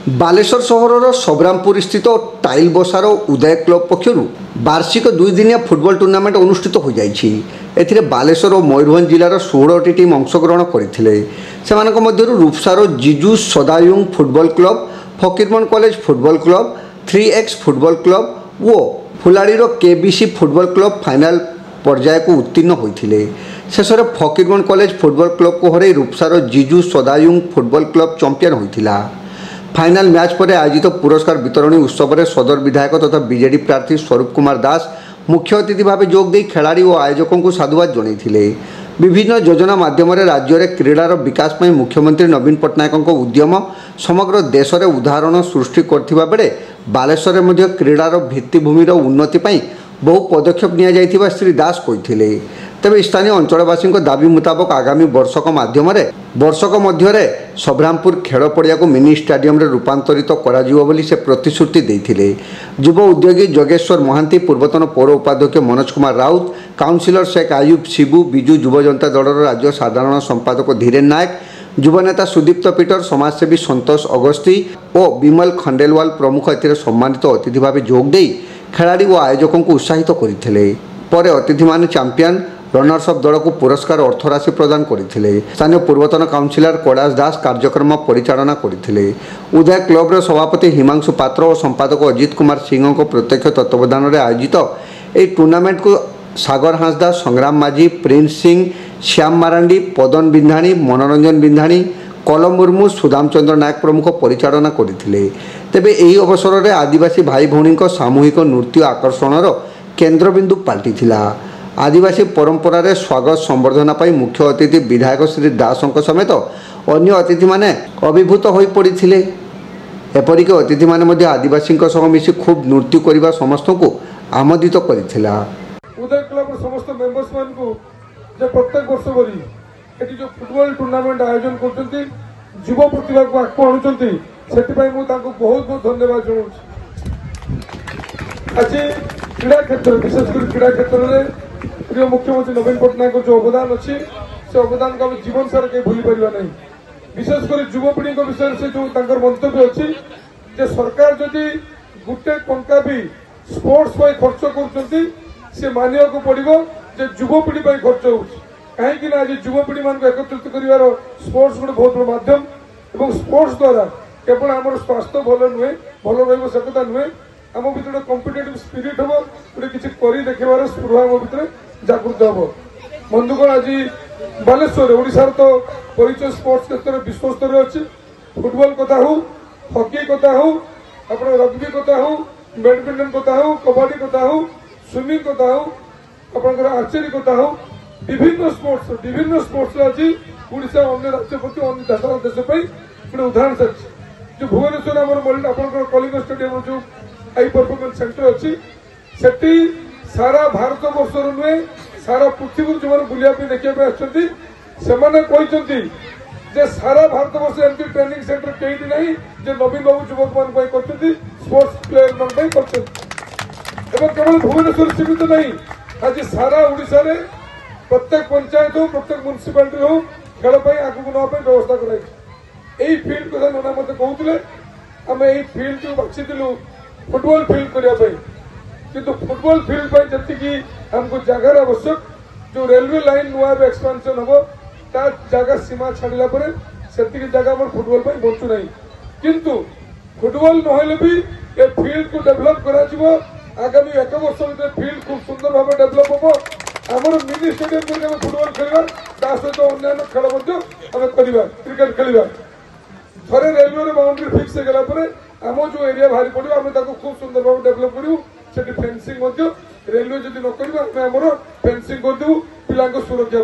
बालेश्वर सहर सबरामपुर स्थित टाइल बसार उदय क्लब पक्षर वार्षिक 2 दिनिया फुटबॉल टूर्नामेंट अनुष्ठित हो जाए। बालेश्वर और मयूरभंज जिलार 16टी टीम अंशग्रहण करते। रूपसार जिजु सदायुंग football club, Fakir Mohan college football club, 3x football club और फुलाड़ी केबीसी फुटबॉल क्लब फाइनाल पर्याय को उत्तीर्ण होते। शेष में फकीरमोहन कॉलेज फुटबॉल क्लब को हर रूपसार जिजु सदायुंग फुटबॉल क्लब चैंपियन होता। फाइनाल मैच पर आयोजित पुरस्कार वितरणी उत्सव में सदर विधायक तथा बीजेडी प्रार्थी स्वरूप कुमार दास मुख्य अतिथि भाव जोगदे खिलाड़ी और आयोजकों को साधुवाद जनइथिले। विभिन्न योजना माध्यम राज्य में क्रीडार विकास में मुख्यमंत्री नवीन पट्टनायक उद्यम समग्र देश में उदाहरण सृष्टि करथिबा बेले बालेश्वर में क्रीडार भित्तिभूमिर उन्नति पर बहु पदक्षेप निया श्री दास कहिथिले। तेज स्थानीय अंचलवासी दाबी मुताबक आगामी वर्षक मध्य सबरामपुर खेल पड़िया को मिनी स्टाडियम रे रूपांतरित कर से प्रतिश्रुति देते। युव उद्योगी जोगेश्वर महांती, पूर्वतन पौर उपाध्यक्ष मनोज कुमार राउत, काउंसिलर शेख आयुब शिबू, बिजु युव जनता दलर राज्य साधारण संपादक धीरेन नायक, युवनेता सुदीप्त पीटर, समाजसेवी संतोष अगस्ती और विमल खंडेलवाल प्रमुख सम्मानित अतिथि भाव जोगदे खिलाड़ी और आयोजकों को उत्साहित करते। पर अतिथि मान चैंपियन रनर्स अफ दल को पुरस्कार अर्थराशि प्रदान करते। स्थानीय पूर्वतन काउंसिलर कैलाश दास कार्यक्रम परिचालना करते। उदय क्लब्र सभापति हिमांशु पात्र और संपादक अजित कुमार सिंह को प्रत्यक्ष तत्वावधान में आयोजित यह टूर्नामेंट को सागर हांसदा, संग्राम माझी, प्रिंस सिंह, श्याम मारांडी, पदन बिंधाणी, मनोरंजन बिंधाणी, कलम मुर्मू, सुदामचंद्र नायक प्रमुख परिचालना करते। तेबे यही अवसर में आदिवासी भाई भौणी सामूहिक नृत्य आकर्षणर केन्द्रबिंदु पलटिथिला। आदिवासी परंपरा रे स्वागत संबर्धना पाई मुख्य अतिथि विधायक श्री दासों समेत अन्य अतिथि माने अभिभूत हो पड़ते। एपरिक अतिथि माने आदिवासी मिसी खूब नृत्य करने समस्त को आमोदित करथिला। उदय क्लब समस्त मेंबर्स मान को जे प्रत्येक वर्ष भरी एटी जो फुटबॉल टूर्नामेंट आयोजन करछंती, युवा प्रतिभा को आको आणुछंती, सेति पई मु ताको बहुत बहुत धन्यवाद जणाउछि। आज क्रीड़ा क्षेत्र विशेषकर क्रीड़ा क्षेत्र में प्रिय मुख्यमंत्री नवीन पट्टनायक जो अवदान अच्छी से अवदान को जीवन सारा कहीं भूली पार नहीं। विशेषकर युवपीढ़ी विषय से जो मंतव्य अच्छी जे सरकार जदि गोटे टंका भी स्पोर्ट्स खर्च कर मानिया को पड़ो जे युवपीढ़ी खर्च हो कहीं आज युवपीढ़ी मान एकत्रित कर स्पोर्ट्स गोटे बहुत बड़ माध्यम और स्पोर्ट्स द्वारा केवल आम स्वास्थ्य भल नुहे भल रहा नुहे आम भर कम्पिटेटिव स्पिरिट हम गोटे किसी कर देखार स्पृह आम भर जागृत हम। बंधुगण आज बालेश्वर ओडिशार तो परिचय स्पोर्ट्स क्षेत्र में विश्वस्तर अच्छी। फुटबॉल कथा हो, हॉकी कथा हो, अपना रग्बी कथा हो, बैडमिंटन कथा हो, कबड्डी कथा हो, स्विमिंग कथा हो, अपना आर्चरी कथा हो, विभिन्न स्पोर्ट्स आज ओडिशा अन्य राज्य प्रति अन्य देश गोटे उदाहरण सारी जो भुवनेश्वर आप कलिंग स्टेडियम जो हाई परफॉर्मेंस सेंटर अच्छी सेठी सारा भारत वर्ष नुहे सारा पृथ्वी जो बुलाया देखा कहते सारा भारत वर्ष एमती ट्रेनिंग सेंटर कहीं ना जो नवीन बाबू युवक मान कर स्पोर्ट्स प्लेयर मान केवल भुवनेश्वर सीमित नहीं आज सारा ओडिशा रे प्रत्येक पंचायत हो प्रत्येक म्युनिसिपालिटी हो खेल आगू नापी व्यवस्था कराई। फील्ड कथा नना मत कहते आम यही फील्ड को बाछिलु फुटबॉल फील्ड करने किंतु फुटबॉल फील्ड पर जी हमको जगार आवश्यक जो रेलवे लाइन नुआ एक्सपेंशन हम ता जगह सीमा छाड़ा पर से जगह फुटबॉल बचु ना किंतु फुटबॉल नहले भी ये फील्ड को डेभलप करा आगामी 1 वर्ष भर फील्ड खूब सुंदर भाव डेभलप हम आमर मिनी स्टेडियम में फुटबॉल खेलवा सहित अन्य खेल क्रिकेट खेलवा थे रेलवे बाउंड्री फिक्स होगा आम जो एरिया बाहरी पड़ो आम खूब सुंदर भाव डेभलप करूँ से फेंसिंग रेलवे जदि न कर फेंसिंग करदेव पिला सुरक्षा